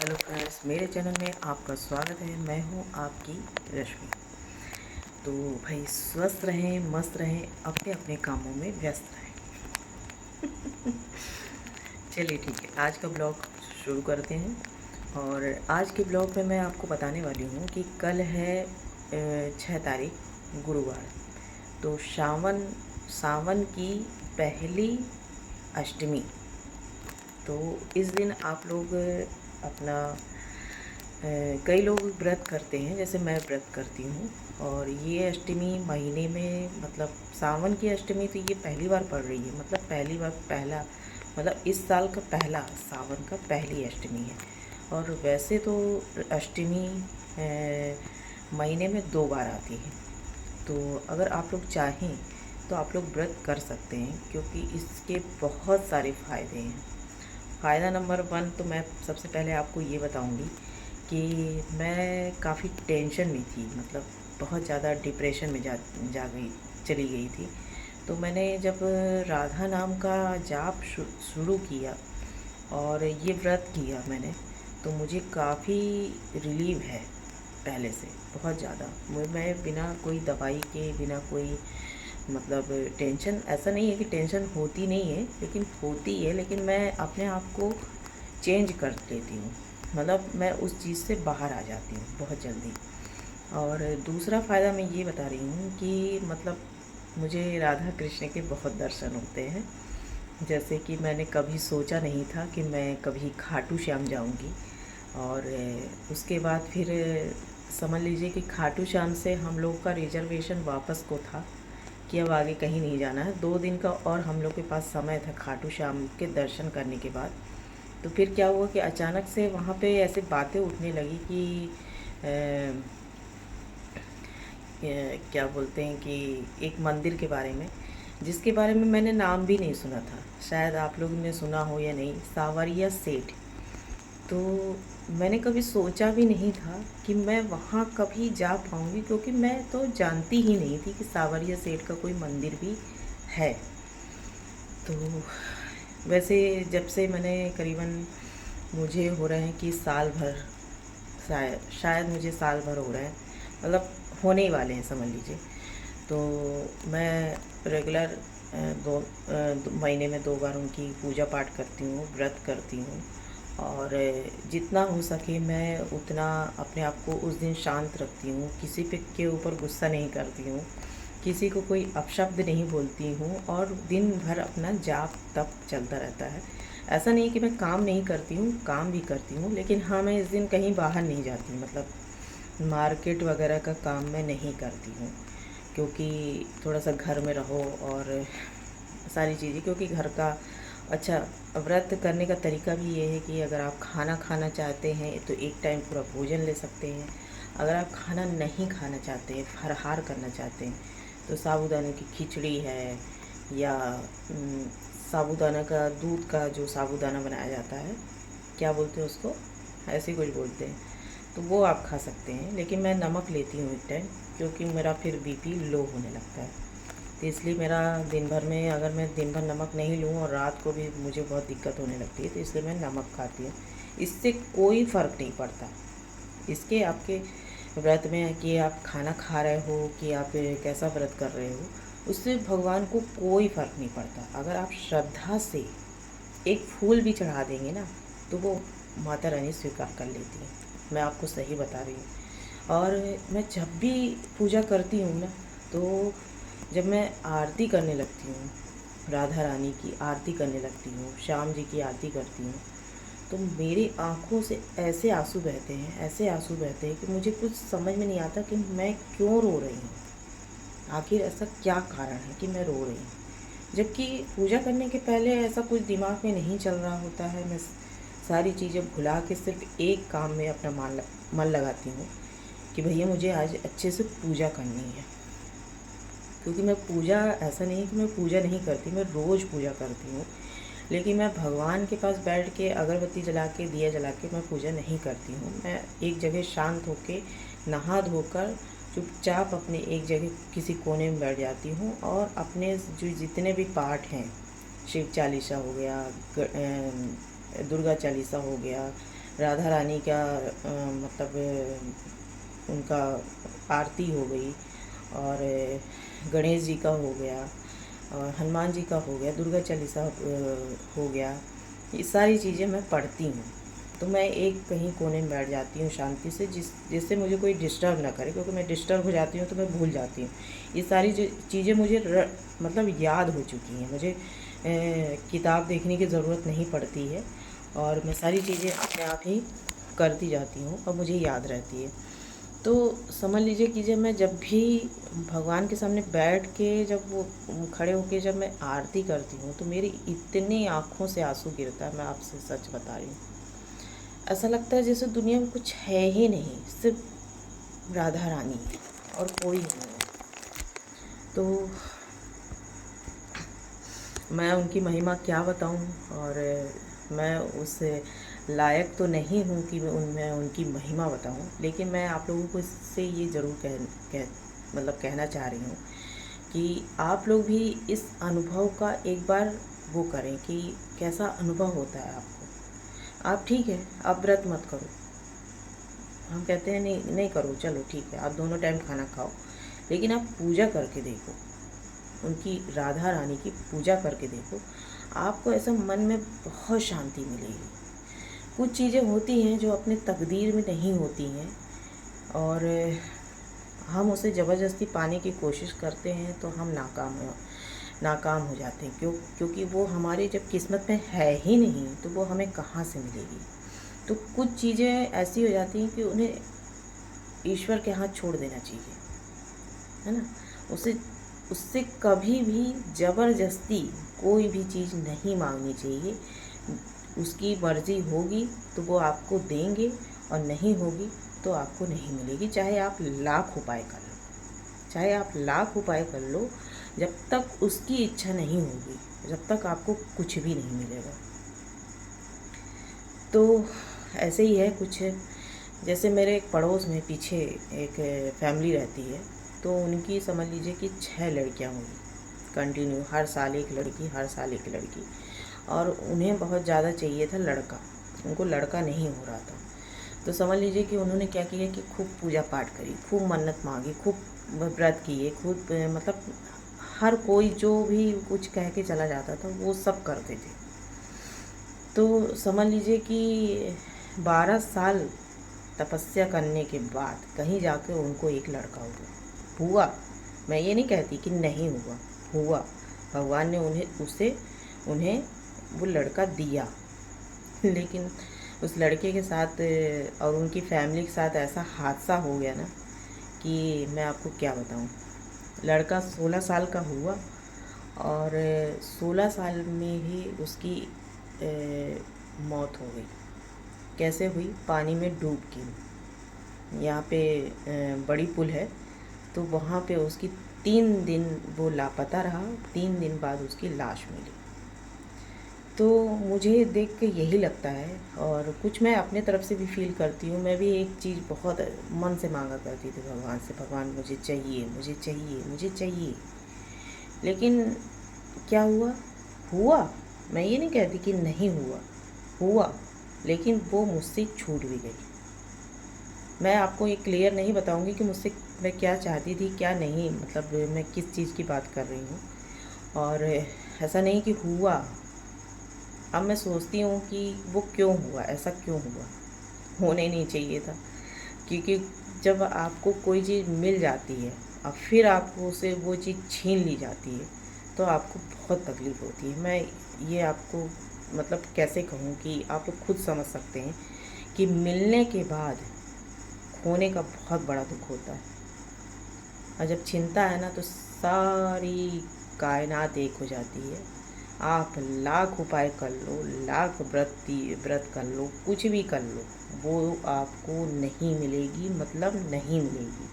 Hello friends, मेरे channel में आपका स्वागत है। मैं हूं आपकी रश्मि। तो भाई स्वस्थ रहें, मस्त रहें, अपने अपने कामों में व्यस्त रहें। चलिए ठीक है, आज का ब्लॉग शुरू करते हैं। और आज के ब्लॉग में मैं आपको बताने वाली हूं कि कल है 6 तारीख गुरुवार। तो सावन की पहली अष्टमी। तो इस दिन आप लोग अपना कई लोग व्रत करते हैं, जैसे मैं व्रत करती हूँ। और ये अष्टमी महीने में, मतलब सावन की अष्टमी तो ये पहली बार पड़ रही है, मतलब पहली बार, पहला मतलब इस साल का पहला सावन का पहली अष्टमी है। और वैसे तो अष्टमी महीने में 2 बार आती है। तो अगर आप लोग चाहें तो आप लोग व्रत कर सकते हैं, क्योंकि इसके बहुत सारे फ़ायदे हैं। फ़ायदा नंबर 1 तो मैं सबसे पहले आपको ये बताऊंगी कि मैं काफ़ी टेंशन में थी, मतलब बहुत ज़्यादा डिप्रेशन में चली गई थी। तो मैंने जब राधा नाम का जाप शुरू किया और ये व्रत किया मैंने, तो मुझे काफ़ी रिलीव है पहले से, बहुत ज़्यादा। मैं बिना कोई दवाई के, बिना कोई मतलब टेंशन, ऐसा नहीं है कि टेंशन होती नहीं है, लेकिन होती है, लेकिन मैं अपने आप को चेंज कर लेती हूँ। मतलब मैं उस चीज़ से बाहर आ जाती हूँ बहुत जल्दी। और दूसरा फ़ायदा मैं ये बता रही हूँ कि मतलब मुझे राधा कृष्ण के बहुत दर्शन होते हैं। जैसे कि मैंने कभी सोचा नहीं था कि मैं कभी खाटू श्याम जाऊँगी। और उसके बाद फिर समझ लीजिए कि खाटू श्याम से हम लोग का रिजर्वेशन वापस को था कि अब आगे कहीं नहीं जाना है। 2 दिन का और हम लोग के पास समय था खाटू श्याम के दर्शन करने के बाद। तो फिर क्या हुआ कि अचानक से वहाँ पे ऐसे बातें उठने लगी कि क्या बोलते हैं कि एक मंदिर के बारे में, जिसके बारे में मैंने नाम भी नहीं सुना था। शायद आप लोगों ने सुना हो या नहीं, सावरिया सेठ। तो मैंने कभी सोचा भी नहीं था कि मैं वहाँ कभी जा पाऊँगी, क्योंकि मैं तो जानती ही नहीं थी कि सावरिया सेठ का कोई मंदिर भी है। तो वैसे जब से मैंने करीबन, मुझे हो रहे हैं कि साल भर, शायद मुझे साल भर हो रहा है, मतलब होने ही वाले हैं समझ लीजिए। तो मैं रेगुलर 2 महीने में 2 बार उनकी पूजा पाठ करती हूँ, व्रत करती हूँ। और जितना हो सके मैं उतना अपने आप को उस दिन शांत रखती हूँ, किसी पे के ऊपर गुस्सा नहीं करती हूँ, किसी को कोई अपशब्द नहीं बोलती हूँ, और दिन भर अपना जाप तप चलता रहता है। ऐसा नहीं कि मैं काम नहीं करती हूँ, काम भी करती हूँ, लेकिन हाँ, मैं इस दिन कहीं बाहर नहीं जाती, मतलब मार्केट वगैरह का काम मैं नहीं करती हूँ, क्योंकि थोड़ा सा घर में रहो और सारी चीज़ें, क्योंकि घर का अच्छा। व्रत करने का तरीका भी ये है कि अगर आप खाना खाना चाहते हैं तो एक टाइम पूरा भोजन ले सकते हैं। अगर आप खाना नहीं खाना चाहते हैं, फलाहार करना चाहते हैं, तो साबूदाने की खिचड़ी है, या साबूदाना का, दूध का जो साबूदाना बनाया जाता है, क्या बोलते हैं उसको, ऐसे ही कुछ बोलते हैं, तो वो आप खा सकते हैं। लेकिन मैं नमक लेती हूँ एक टाइम, क्योंकि मेरा फिर बीपी लो होने लगता है। तो इसलिए मेरा दिन भर में, अगर मैं दिन भर नमक नहीं लूँ और रात को भी मुझे बहुत दिक्कत होने लगती है, तो इसलिए मैं नमक खाती हूँ। इससे कोई फ़र्क नहीं पड़ता, इसके आपके व्रत में, कि आप खाना खा रहे हो कि आप कैसा व्रत कर रहे हो, उससे भगवान को कोई फ़र्क नहीं पड़ता। अगर आप श्रद्धा से एक फूल भी चढ़ा देंगे ना, तो वो माता रानी स्वीकार कर लेती है। मैं आपको सही बता रही हूँ। और मैं जब भी पूजा करती हूँ ना, तो जब मैं आरती करने लगती हूँ, राधा रानी की आरती करने लगती हूँ, श्याम जी की आरती करती हूँ, तो मेरी आँखों से ऐसे आंसू बहते हैं, ऐसे आंसू बहते हैं कि मुझे कुछ समझ में नहीं आता कि मैं क्यों रो रही हूँ। आखिर ऐसा क्या कारण है कि मैं रो रही हूँ, जबकि पूजा करने के पहले ऐसा कुछ दिमाग में नहीं चल रहा होता है। मैं सारी चीज़ें भुला के सिर्फ एक काम में अपना मन लगाती हूँ कि भैया मुझे आज अच्छे से पूजा करनी है। क्योंकि मैं पूजा, ऐसा नहीं है कि मैं पूजा नहीं करती, मैं रोज़ पूजा करती हूँ, लेकिन मैं भगवान के पास बैठ के अगरबत्ती जला के, दिया जला के मैं पूजा नहीं करती हूँ। मैं एक जगह शांत होके, नहा धोकर चुपचाप अपने एक जगह किसी कोने में बैठ जाती हूँ, और अपने जो जितने भी पाठ हैं, शिव चालीसा हो गया, दुर्गा चालीसा हो गया, राधा रानी का मतलब उनका आरती हो गई, और गणेश जी का हो गया, और हनुमान जी का हो गया, दुर्गा चालीसा हो गया। ये सारी चीज़ें मैं पढ़ती हूँ। तो मैं एक कहीं कोने में बैठ जाती हूँ शांति से, जिससे मुझे कोई डिस्टर्ब ना करे, क्योंकि मैं डिस्टर्ब हो जाती हूँ तो मैं भूल जाती हूँ। ये सारी चीज़ें मुझे मतलब याद हो चुकी हैं। मुझे किताब देखने की ज़रूरत नहीं पड़ती है, और मैं सारी चीज़ें अपने आप ही करती जाती हूँ और मुझे याद रहती है। तो समझ लीजिए कि जब मैं जब भी भगवान के सामने बैठ के जब वो खड़े होके जब मैं आरती करती हूँ, तो मेरी इतनी आँखों से आंसू गिरता है, मैं आपसे सच बता रही हूँ। ऐसा लगता है जैसे दुनिया में कुछ है ही नहीं, सिर्फ राधा रानी है और कोई नहीं है। तो मैं उनकी महिमा क्या बताऊं, और मैं उस लायक तो नहीं हूं कि मैं उनकी महिमा बताऊं, लेकिन मैं आप लोगों को इससे ये ज़रूर मतलब कहना चाह रही हूँ कि आप लोग भी इस अनुभव का एक बार वो करें कि कैसा अनुभव होता है आपको। आप ठीक है, आप व्रत मत करो, हम कहते हैं नहीं नहीं करो, चलो ठीक है, आप दोनों टाइम खाना खाओ, लेकिन आप पूजा करके देखो, उनकी राधा रानी की पूजा करके देखो, आपको ऐसा मन में बहुत शांति मिलेगी। कुछ चीज़ें होती हैं जो अपने तकदीर में नहीं होती हैं, और हम उसे ज़बरदस्ती पाने की कोशिश करते हैं तो हम नाकाम हो जाते हैं। क्योंकि वो हमारे जब किस्मत में है ही नहीं, तो वो हमें कहाँ से मिलेगी। तो कुछ चीज़ें ऐसी हो जाती हैं कि उन्हें ईश्वर के हाथ छोड़ देना चाहिए, है ना। उसे उससे कभी भी ज़बरदस्ती कोई भी चीज़ नहीं मांगनी चाहिए। उसकी मर्ज़ी होगी तो वो आपको देंगे, और नहीं होगी तो आपको नहीं मिलेगी, चाहे आप लाख उपाय कर लो, चाहे आप लाख उपाय कर लो, जब तक उसकी इच्छा नहीं होगी, जब तक आपको कुछ भी नहीं मिलेगा। तो ऐसे ही है कुछ। जैसे मेरे एक पड़ोस में पीछे एक फैमिली रहती है, तो उनकी समझ लीजिए कि 6 लड़कियां हुई कंटिन्यू, हर साल एक लड़की, हर साल एक लड़की, और उन्हें बहुत ज़्यादा चाहिए था लड़का, उनको लड़का नहीं हो रहा था। तो समझ लीजिए कि उन्होंने क्या किया कि खूब पूजा पाठ करी, खूब मन्नत मांगी, खूब व्रत किए, खूब मतलब हर कोई जो भी कुछ कह के चला जाता था वो सब करते थे। तो समझ लीजिए कि 12 साल तपस्या करने के बाद कहीं जाकर उनको एक लड़का हुआ। मैं ये नहीं कहती कि नहीं हुआ। भगवान ने उन्हें वो लड़का दिया। लेकिन उस लड़के के साथ और उनकी फैमिली के साथ ऐसा हादसा हो गया ना कि मैं आपको क्या बताऊं। लड़का 16 साल का हुआ, और 16 साल में ही उसकी मौत हो गई। कैसे हुई? पानी में डूब के। यहाँ पे बड़ी पुल है, तो वहाँ पे उसकी 3 दिन वो लापता रहा, 3 दिन बाद उसकी लाश मिली। तो मुझे देख के यही लगता है, और कुछ मैं अपने तरफ से भी फील करती हूँ। मैं भी एक चीज़ बहुत मन से मांगा करती थी भगवान से, भगवान मुझे चाहिए, मुझे चाहिए, मुझे चाहिए। लेकिन क्या हुआ। मैं ये नहीं कहती कि नहीं हुआ, लेकिन वो मुझसे छूट भी गई। मैं आपको ये क्लियर नहीं बताऊंगी कि मुझसे मैं क्या चाहती थी, क्या नहीं, मतलब मैं किस चीज़ की बात कर रही हूँ। और ऐसा नहीं कि हुआ। अब मैं सोचती हूँ कि वो क्यों हुआ, ऐसा क्यों हुआ, होने नहीं चाहिए था। क्योंकि जब आपको कोई चीज़ मिल जाती है और फिर आपको उसे वो चीज़ छीन ली जाती है, तो आपको बहुत तकलीफ़ होती है। मैं ये आपको मतलब कैसे कहूँ कि आप लोग खुद समझ सकते हैं कि मिलने के बाद खोने का बहुत बड़ा दुख होता है। और जब छिनता है ना, तो सारी कायनात एक हो जाती है। आप लाख उपाय कर लो, लाख व्रत कर लो, कुछ भी कर लो, वो आपको नहीं मिलेगी, मतलब नहीं मिलेगी।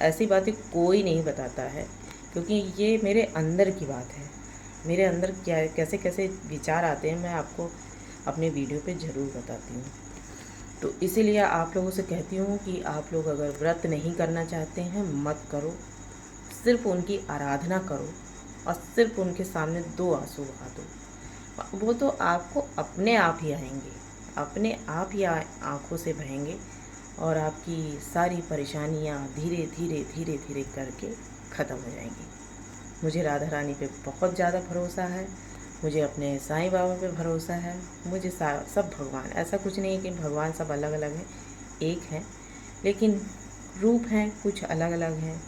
ऐसी बातें कोई नहीं बताता है, क्योंकि ये मेरे अंदर की बात है। मेरे अंदर क्या कैसे कैसे विचार आते हैं, मैं आपको अपने वीडियो पे ज़रूर बताती हूँ। तो इसीलिए आप लोगों से कहती हूँ कि आप लोग अगर व्रत नहीं करना चाहते हैं, मत करो। सिर्फ उनकी आराधना करो, और सिर्फ उनके सामने 2 आंसू बहा दो। वो तो आपको अपने आप ही आएंगे, अपने आप ही आँखों से बहेंगे और आपकी सारी परेशानियाँ धीरे धीरे धीरे धीरे करके ख़त्म हो जाएंगी। मुझे राधा रानी पे बहुत ज़्यादा भरोसा है, मुझे अपने साईं बाबा पे भरोसा है, मुझे सब भगवान, ऐसा कुछ नहीं है कि भगवान सब अलग अलग हैं, एक हैं, लेकिन रूप हैं कुछ अलग अलग हैं।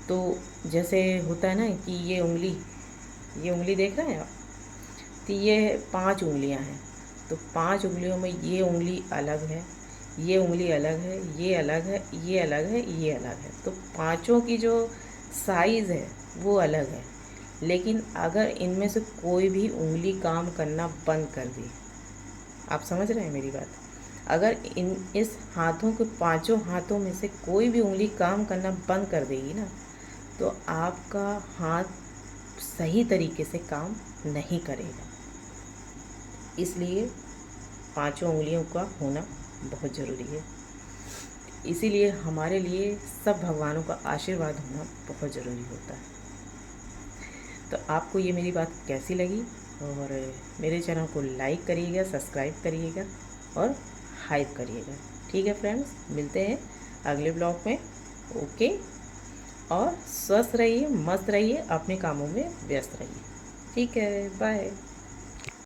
तो जैसे होता है ना कि ये उंगली देख रहे हैं आप, तो ये 5 उंगलियां हैं, तो 5 उंगलियों में ये उंगली अलग है, ये उंगली अलग है, ये अलग है, ये अलग है, ये अलग है। तो पांचों की जो साइज़ है वो अलग है, लेकिन अगर इनमें से कोई भी उंगली काम करना बंद कर दी, आप समझ रहे हैं मेरी बात, अगर इस हाथों के पांचों हाथों में से कोई भी उंगली काम करना बंद कर देगी ना, तो आपका हाथ सही तरीके से काम नहीं करेगा। इसलिए पांचों उंगलियों का होना बहुत ज़रूरी है। इसीलिए हमारे लिए सब भगवानों का आशीर्वाद होना बहुत ज़रूरी होता है। तो आपको ये मेरी बात कैसी लगी, और मेरे चैनल को लाइक करिएगा, सब्सक्राइब करिएगा और हाइप करिएगा। ठीक है फ्रेंड्स, मिलते हैं अगले ब्लॉग में। ओके, और स्वस्थ रहिए, मस्त रहिए, अपने कामों में व्यस्त रहिए। ठीक है, बाय।